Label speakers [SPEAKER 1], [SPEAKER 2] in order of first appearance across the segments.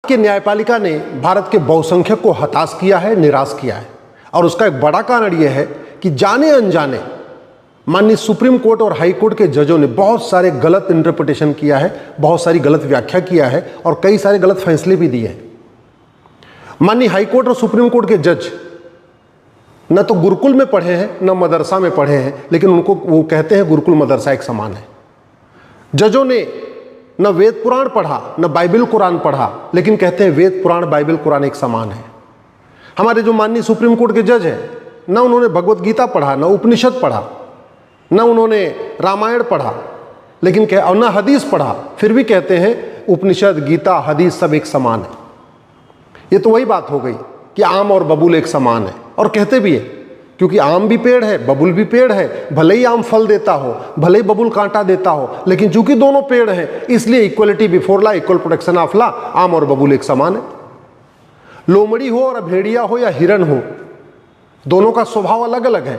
[SPEAKER 1] कि न्यायपालिका ने भारत के बहुसंख्यक को हताश किया है, निराश किया है। और उसका एक बड़ा कारण यह है कि जाने अनजाने माननीय सुप्रीम कोर्ट और हाई कोर्ट के जजों ने बहुत सारे गलत इंटरप्रिटेशन किया है, बहुत सारी गलत व्याख्या किया है और कई सारे गलत फैसले भी दिए हैं। माननीय हाई कोर्ट और सुप्रीम कोर्ट के जज न तो गुरुकुल में पढ़े हैं न मदरसा में पढ़े हैं, लेकिन उनको वो कहते हैं गुरुकुल मदरसा एक समान है। जजों ने न वेद पुराण पढ़ा न बाइबल कुरान पढ़ा, लेकिन कहते हैं वेद पुराण बाइबल कुरान एक समान है। हमारे जो माननीय सुप्रीम कोर्ट के जज हैं, न उन्होंने भगवत गीता पढ़ा, न उपनिषद पढ़ा, न उन्होंने रामायण पढ़ा, लेकिन और न हदीस पढ़ा, फिर भी कहते हैं उपनिषद गीता हदीस सब एक समान है। ये तो वही बात हो गई कि आम और बबूल एक समान है। और कहते भी है क्योंकि आम भी पेड़ है, बबूल भी पेड़ है, भले ही आम फल देता हो, भले ही बबूल कांटा देता हो, लेकिन चूंकि दोनों पेड़ हैं इसलिए equality before law, equal protection of law, आम और बबूल एक समान है। लोमड़ी हो और भेड़िया हो या हिरन हो, दोनों का स्वभाव अलग अलग है,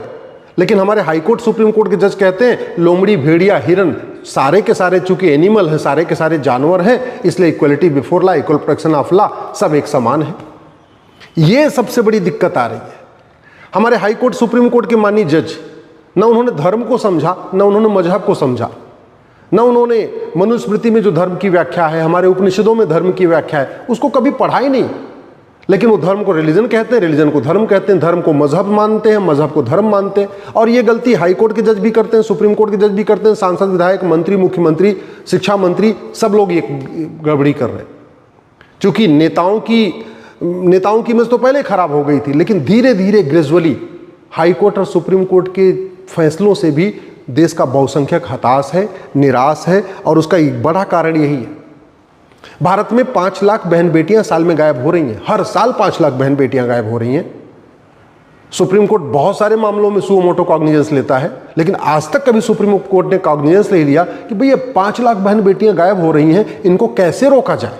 [SPEAKER 1] लेकिन हमारे हाई कोर्ट सुप्रीम कोर्ट के जज कहते हैं लोमड़ी भेड़िया हिरन सारे के सारे चूंकि एनिमल है, सारे के सारे जानवर हैं, इसलिए equality before law, equal protection of law, सब एक समान है। ये सबसे बड़ी दिक्कत आ रही है। हमारे हाई कोर्ट सुप्रीम कोर्ट के माननीय जज न उन्होंने धर्म को समझा, न उन्होंने मजहब को समझा, न उन्होंने मनुस्मृति में जो धर्म की व्याख्या है, हमारे उपनिषदों में धर्म की व्याख्या है, उसको कभी पढ़ा ही नहीं। लेकिन वो धर्म को रिलीजन कहते हैं, रिलीजन को धर्म कहते हैं, धर्म को मजहब मानते हैं, मजहब को धर्म मानते हैं। और ये गलती हाई कोर्ट के जज भी करते हैं, सुप्रीम कोर्ट के जज भी करते हैं, सांसद विधायक मंत्री मुख्यमंत्री शिक्षा मंत्री सब लोग ये गड़बड़ी कर रहे हैं। चूंकि नेताओं की इमेज तो पहले खराब हो गई थी, लेकिन धीरे धीरे ग्रेजुअली हाई कोर्ट और सुप्रीम कोर्ट के फैसलों से भी देश का बहुसंख्यक हताश है, निराश है। और उसका एक बड़ा कारण यही है, भारत में 5 लाख बहन बेटियां साल में गायब हो रही हैं। हर साल 5 लाख बहन बेटियां गायब हो रही हैं। सुप्रीम कोर्ट बहुत सारे मामलों में सुओ मोटो कॉग्निजेंस लेता है, लेकिन आज तक कभी सुप्रीम कोर्ट ने कॉग्निजेंस ले लिया कि भई ये 5 लाख बहन बेटियां गायब हो रही हैं, इनको कैसे रोका जाए,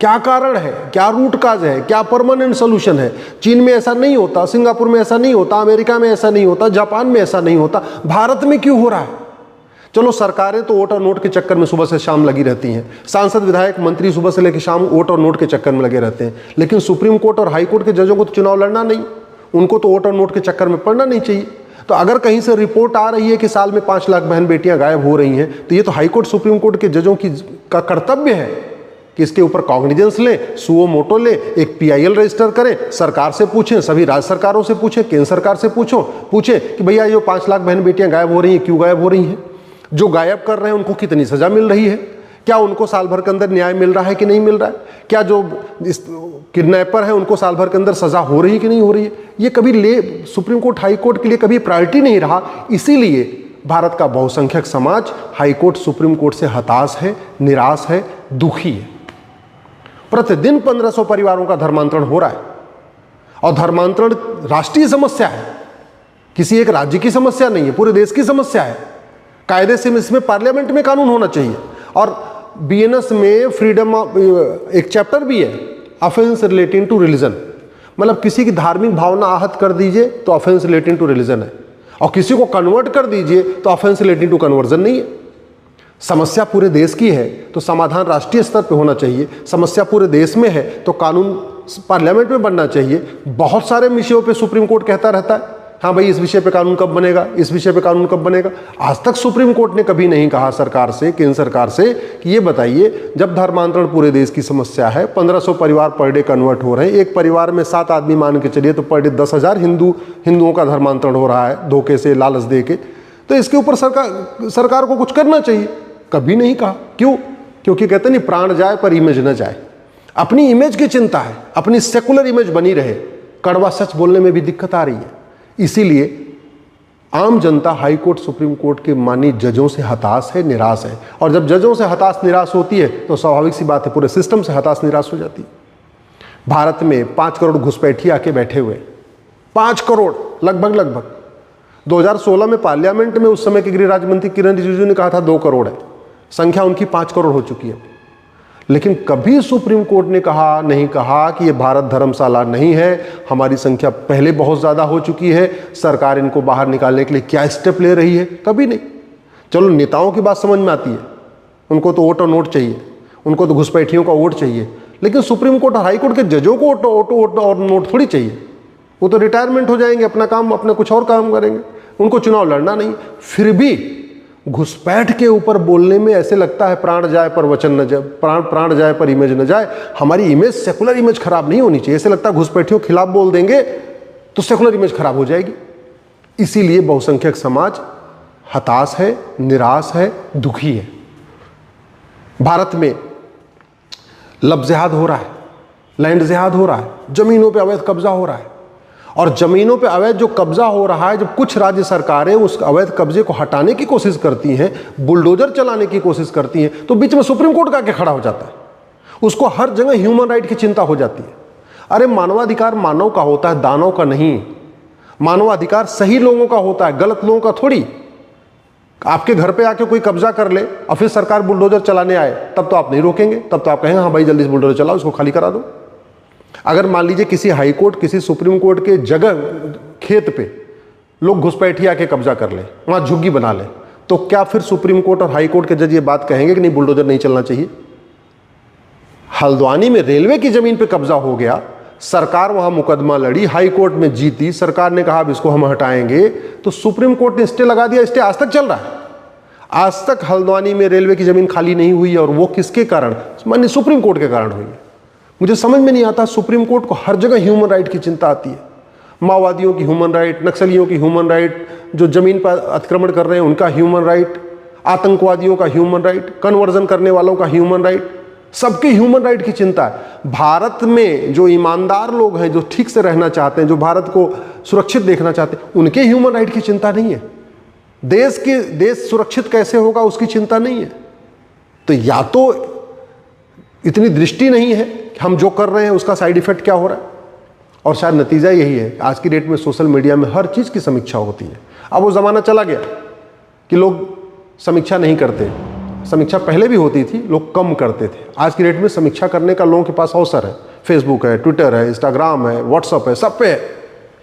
[SPEAKER 1] क्या कारण है, क्या रूट काज है, क्या परमानेंट सोल्यूशन है। चीन में ऐसा नहीं होता, सिंगापुर में ऐसा नहीं होता, अमेरिका में ऐसा नहीं होता, जापान में ऐसा नहीं होता, भारत में क्यों हो रहा है। चलो सरकारें तो वोट और नोट के चक्कर में सुबह से शाम लगी रहती हैं, सांसद विधायक मंत्री सुबह से लेकर शाम वोट और नोट के चक्कर में लगे रहते हैं, लेकिन सुप्रीम कोर्ट और हाई कोर्ट के जजों को तो चुनाव लड़ना नहीं, उनको तो वोट और नोट के चक्कर में पड़ना नहीं चाहिए। तो अगर कहीं से रिपोर्ट आ रही है कि साल में 5 लाख बहन बेटियां गायब हो रही हैं, तो ये तो हाई कोर्ट सुप्रीम कोर्ट के जजों का कर्तव्य है कि इसके ऊपर कॉग्निजेंस लें, सुओ मोटो ले, एक PIL रजिस्टर करें, सरकार से पूछें, सभी राज्य सरकारों से पूछें, केंद्र सरकार से पूछें कि भैया ये 5 लाख बहन बेटियां गायब हो रही हैं, क्यों गायब हो रही हैं, जो गायब कर रहे हैं उनको कितनी सजा मिल रही है, क्या उनको साल भर के अंदर न्याय मिल रहा है कि नहीं मिल रहा है, क्या जो किडनैपर है उनको साल भर के अंदर सजा हो रही है कि नहीं हो रही है। ये कभी सुप्रीम कोर्ट हाई कोर्ट के लिए कभी प्रायोरिटी नहीं रहा। इसीलिए भारत का बहुसंख्यक समाज हाई कोर्ट सुप्रीम कोर्ट से हताश है, निराश है, दुखी है। प्रतिदिन 1500 परिवारों का धर्मांतरण हो रहा है, और धर्मांतरण राष्ट्रीय समस्या है, किसी एक राज्य की समस्या नहीं है, पूरे देश की समस्या है। कायदे से इसमें पार्लियामेंट में कानून होना चाहिए। और BNS में फ्रीडम ऑफ एक चैप्टर भी है, ऑफेंस रिलेटिंग टू रिलीजन, मतलब किसी की धार्मिक भावना आहत कर दीजिए तो ऑफेंस रिलेटिंग टू रिलीजन है, और किसी को कन्वर्ट कर दीजिए तो ऑफेंस रिलेटिंग टू कन्वर्जन नहीं है। समस्या पूरे देश की है तो समाधान राष्ट्रीय स्तर पे होना चाहिए। समस्या पूरे देश में है तो कानून पार्लियामेंट में बनना चाहिए। बहुत सारे विषयों पे सुप्रीम कोर्ट कहता रहता है, हाँ भाई इस विषय पे कानून कब बनेगा, इस विषय पे कानून कब बनेगा। आज तक सुप्रीम कोर्ट ने कभी नहीं कहा सरकार से, केंद्र सरकार से कि ये बताइए, जब धर्मांतरण पूरे देश की समस्या है, 1500 परिवार पर डे कन्वर्ट हो रहे हैं, एक परिवार में 7 आदमी मान के चलिए तो पर डे 10,000 हिंदुओं का धर्मांतरण हो रहा है धोखे से, लालच दे के, तो इसके ऊपर सरकार को कुछ करना चाहिए। कभी नहीं कहा। क्यों? क्योंकि कहते नहीं प्राण जाए पर इमेज न जाए। अपनी इमेज की चिंता है, अपनी सेकुलर इमेज बनी रहे। कड़वा सच बोलने में भी दिक्कत आ रही है। इसीलिए आम जनता हाई कोर्ट सुप्रीम कोर्ट के माननीय जजों से हताश है, निराश है। और जब जजों से हताश निराश होती है तो स्वाभाविक सी बात है पूरे सिस्टम से हताश निराश हो जाती है। भारत में 5 करोड़ घुसपैठी आके बैठे हुए, 5 करोड़ लगभग 2016 में पार्लियामेंट में उस समय के गृह राज्य मंत्री किरण रिजिजू ने कहा था 2 करोड़ है, संख्या उनकी 5 करोड़ हो चुकी है। लेकिन कभी सुप्रीम कोर्ट ने नहीं कहा कि ये भारत धर्मशाला नहीं है, हमारी संख्या पहले बहुत ज़्यादा हो चुकी है, सरकार इनको बाहर निकालने के लिए क्या स्टेप ले रही है। कभी नहीं। चलो नेताओं की बात समझ में आती है, उनको तो वोट और नोट चाहिए, उनको तो घुसपैठियों का वोट चाहिए, लेकिन सुप्रीम कोर्ट और हाई कोर्ट के जजों को ऑटो और नोट थोड़ी चाहिए। वो तो रिटायरमेंट हो जाएंगे, अपना काम अपने कुछ और काम करेंगे, उनको चुनाव लड़ना नहीं। फिर भी घुसपैठ के ऊपर बोलने में ऐसे लगता है प्राण जाए पर वचन न जाए, प्राण जाए पर इमेज न जाए। हमारी इमेज, सेकुलर इमेज खराब नहीं होनी चाहिए। ऐसे लगता है घुसपैठियों के खिलाफ बोल देंगे तो सेकुलर इमेज खराब हो जाएगी। इसीलिए बहुसंख्यक समाज हताश है, निराश है, दुखी है। भारत में लब जिहाद हो रहा है, लैंड जिहाद हो रहा है, जमीनों पे अवैध कब्जा हो रहा है। और जमीनों पे अवैध जो कब्जा हो रहा है, जब कुछ राज्य सरकारें उस अवैध कब्जे को हटाने की कोशिश करती हैं, बुलडोजर चलाने की कोशिश करती हैं, तो बीच में सुप्रीम कोर्ट का आके खड़ा हो जाता है। उसको हर जगह ह्यूमन राइट की चिंता हो जाती है। अरे मानवाधिकार मानव का होता है, दानव का नहीं। मानवाधिकार सही लोगों का होता है, गलत लोगों का थोड़ी। आपके घर पे आके कोई कब्जा कर ले और फिर सरकार बुलडोजर चलाने आए, तब तो आप नहीं रोकेंगे, तब तो आप कहेंगे हाँ भाई जल्दी से बुलडोजर चलाओ, इसको खाली करा दो। अगर मान लीजिए किसी हाई कोर्ट, किसी सुप्रीम कोर्ट के जगह खेत पे लोग घुसपैठी आके कब्जा कर ले, वहां झुग्गी बना ले, तो क्या फिर सुप्रीम कोर्ट और हाई कोर्ट के जज ये बात कहेंगे कि नहीं बुलडोजर नहीं चलना चाहिए? हल्द्वानी में रेलवे की जमीन पे कब्जा हो गया, सरकार वहां मुकदमा लड़ी, हाई कोर्ट में जीती, सरकार ने कहा अब इसको हम हटाएंगे, तो सुप्रीम कोर्ट ने स्टे लगा दिया। स्टे आज तक चल रहा है। आज तक हल्द्वानी में रेलवे की जमीन खाली नहीं हुई, और वो किसके कारण? माननीय सुप्रीम कोर्ट के कारण हुई है। मुझे समझ में नहीं आता, सुप्रीम कोर्ट को हर जगह ह्यूमन राइट की चिंता आती है। माओवादियों की ह्यूमन राइट, नक्सलियों की ह्यूमन राइट, जो जमीन पर अतिक्रमण कर रहे हैं उनका ह्यूमन राइट, आतंकवादियों का ह्यूमन राइट, कन्वर्जन करने वालों का ह्यूमन राइट, सबके ह्यूमन राइट की चिंता है। भारत में जो ईमानदार लोग हैं, जो ठीक से रहना चाहते हैं, जो भारत को सुरक्षित देखना चाहते हैं, उनके ह्यूमन राइट की चिंता नहीं है। देश सुरक्षित कैसे होगा उसकी चिंता नहीं है। तो या तो इतनी दृष्टि नहीं है कि हम जो कर रहे हैं उसका साइड इफेक्ट क्या हो रहा है, और शायद नतीजा यही है। आज की डेट में सोशल मीडिया में हर चीज़ की समीक्षा होती है। अब वो ज़माना चला गया कि लोग समीक्षा नहीं करते। समीक्षा पहले भी होती थी, लोग कम करते थे। आज की डेट में समीक्षा करने का लोगों के पास अवसर है। फेसबुक है, ट्विटर है, इंस्टाग्राम है, व्हाट्सअप है, सब पे है।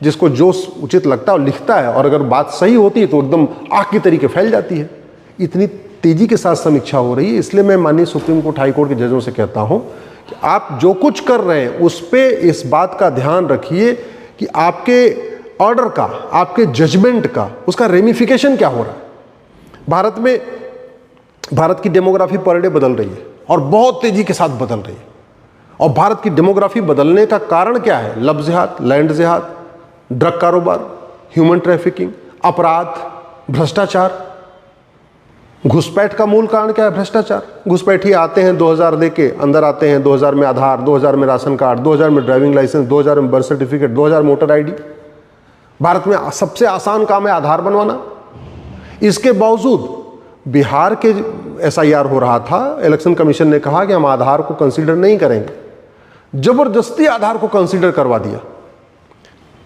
[SPEAKER 1] जिसको जो उचित लगता है वो लिखता है, और अगर बात सही होती है तो एकदम आग की तरीके फैल जाती है। इतनी तेजी के साथ समीक्षा हो रही है। इसलिए मैं माननीय सुप्रीम कोर्ट, हाई कोर्ट के जजों से कहता हूं कि आप जो कुछ कर रहे हैं उस पे इस बात का ध्यान रखिए कि आपके ऑर्डर का, आपके जजमेंट का, उसका रेमिफिकेशन क्या हो रहा है। भारत की डेमोग्राफी पर डे बदल रही है, और बहुत तेजी के साथ बदल रही है। और भारत की डेमोग्राफी बदलने का कारण क्या है? लब जिहाद, लैंड जिहाद, ड्रग कारोबार, ह्यूमन ट्रैफिकिंग, अपराध, भ्रष्टाचार। घुसपैठ का मूल कारण क्या है? भ्रष्टाचार। घुसपैठी आते हैं 2000 दे के, अंदर आते हैं 2000 में आधार, 2000 में राशन कार्ड, 2000 में ड्राइविंग लाइसेंस, 2000 में birth certificate, 2000 motor ID. Bharat में सबसे आसान काम है आधार बनवाना। इसके बावजूद बिहार के SIR हो रहा था, इलेक्शन कमीशन ने कहा कि हम आधार को कंसीडर नहीं करेंगे। जबरदस्ती आधार को कंसीडर करवा दिया।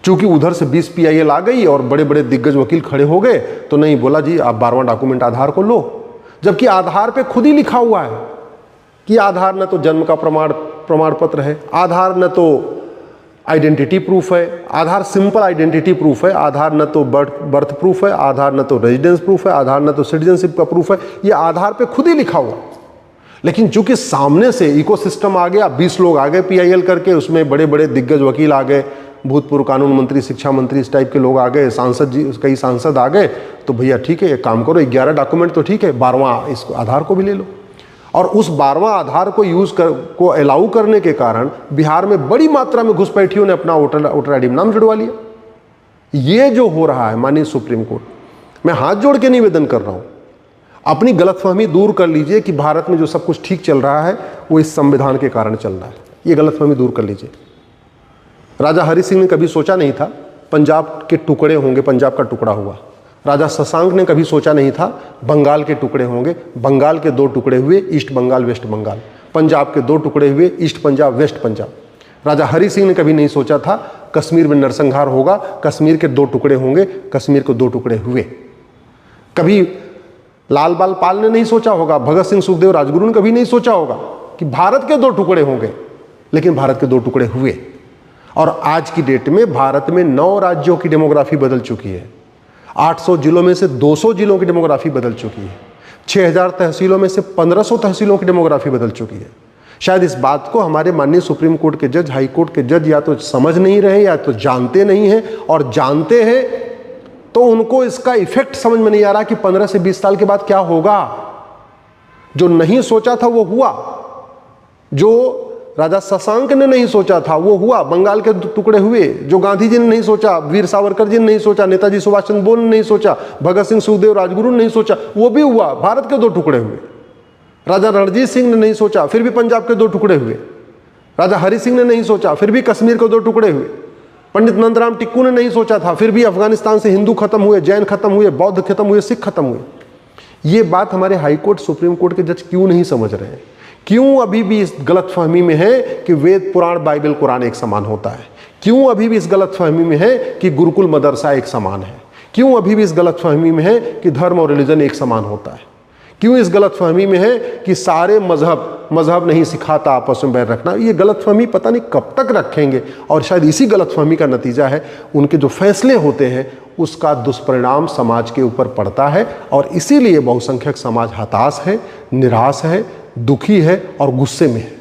[SPEAKER 1] चूंकि उधर से 20 PIL आ गई और बड़े बड़े दिग्गज वकील खड़े हो गए, तो नहीं, बोला जी आप 12वां डॉक्यूमेंट आधार को लो। जबकि आधार पे खुद ही लिखा हुआ है कि आधार न तो जन्म का प्रमाण पत्र है, आधार न तो आइडेंटिटी प्रूफ है, आधार सिंपल आइडेंटिटी प्रूफ है, आधार न तो बर्थ प्रूफ है, आधार न तो रेजिडेंस प्रूफ है, आधार न तो सिटीजनशिप का प्रूफ है। ये आधार पे खुद ही लिखा हुआ। लेकिन चूंकि सामने से इकोसिस्टम आ गया, 20 लोग आ गए PIL करके, उसमें बड़े बड़े दिग्गज वकील आ गए, भूतपूर्व कानून मंत्री, शिक्षा मंत्री, इस टाइप के लोग आ गए, सांसद जी, कई सांसद आ गए, तो भैया ठीक है, एक काम करो, 11 डॉक्यूमेंट तो ठीक है, 12वां इस आधार को भी ले लो। और उस 12वां आधार को को अलाउ करने के कारण बिहार में बड़ी मात्रा में घुसपैठियों ने अपना वोटर आईडी में नाम जुड़वा लिया। ये जो हो रहा है, माननीय सुप्रीम कोर्ट, मैं हाथ जोड़ के निवेदन कर रहा हूं, अपनी गलतफहमी दूर कर लीजिए कि भारत में जो सब कुछ ठीक चल रहा है वो इस संविधान के कारण चल रहा है। ये गलतफहमी दूर कर लीजिए। राजा हरि सिंह ने कभी सोचा नहीं था पंजाब के टुकड़े होंगे, पंजाब का टुकड़ा हुआ। राजा शशांक ने कभी सोचा नहीं था बंगाल के टुकड़े होंगे, बंगाल के 2 टुकड़े हुए, ईस्ट बंगाल, वेस्ट बंगाल। पंजाब के 2 टुकड़े हुए, ईस्ट पंजाब, वेस्ट पंजाब। राजा हरि सिंह ने कभी नहीं सोचा था कश्मीर में नरसंहार होगा, कश्मीर के 2 टुकड़े होंगे, कश्मीर को 2 टुकड़े हुए। कभी लाल बाल पाल ने नहीं सोचा होगा, भगत सिंह, सुखदेव, राजगुरु ने कभी नहीं सोचा होगा कि भारत के 2 टुकड़े होंगे, लेकिन भारत के 2 टुकड़े हुए। और आज की डेट में भारत में 9 राज्यों की डेमोग्राफी बदल चुकी है। 800 जिलों में से 200 जिलों की डेमोग्राफी बदल चुकी है। 6000 तहसीलों में से 1500 तहसीलों की डेमोग्राफी बदल चुकी है। शायद इस बात को हमारे माननीय सुप्रीम कोर्ट के जज, हाई कोर्ट के जज या तो समझ नहीं रहे या तो जानते नहीं हैं, और जानते हैं तो उनको इसका इफेक्ट समझ में नहीं आ रहा कि 15 से 20 साल के बाद क्या होगा। जो नहीं सोचा था वो हुआ, जो राजा शशांक ने नहीं सोचा था वो हुआ, बंगाल के टुकड़े हुए। जो गांधी जी ने नहीं सोचा, वीर सावरकर जी ने नहीं सोचा, नेताजी सुभाष चंद्र बोस ने नहीं सोचा, भगत सिंह, सुखदेव, राजगुरु ने नहीं सोचा, वो भी हुआ। भारत के 2 टुकड़े हुए। राजा रणजीत सिंह ने नहीं सोचा, फिर भी पंजाब के 2 टुकड़े हुए। राजा हरि सिंह ने नहीं सोचा, फिर भी कश्मीर के 2 टुकड़े हुए। पंडित नंदराम टिक्कू ने नहीं सोचा था, फिर भी अफगानिस्तान से हिंदू खत्म हुए, जैन खत्म हुए, बौद्ध खत्म हुए, सिख खत्म हुए। ये बात हमारे हाई कोर्ट, सुप्रीम कोर्ट के जज क्यों नहीं समझ रहे हैं? क्यों अभी भी इस गलतफहमी में है कि वेद, पुराण, बाइबल, कुरान एक समान होता है? क्यों अभी भी इस गलतफहमी में है कि गुरुकुल मदरसा एक समान है? क्यों अभी भी इस गलतफहमी में है कि धर्म और रिलीजन एक समान होता है? क्यों इस गलतफहमी में है कि सारे मजहब नहीं सिखाता आपस में बैर रखना? ये गलतफहमी पता नहीं कब तक रखेंगे, और शायद इसी गलतफहमी का नतीजा है उनके जो फैसले होते हैं उसका दुष्परिणाम समाज के ऊपर पड़ता है। और इसीलिए बहुसंख्यक समाज हताश है, निराश है, दुखी है और गुस्से में है।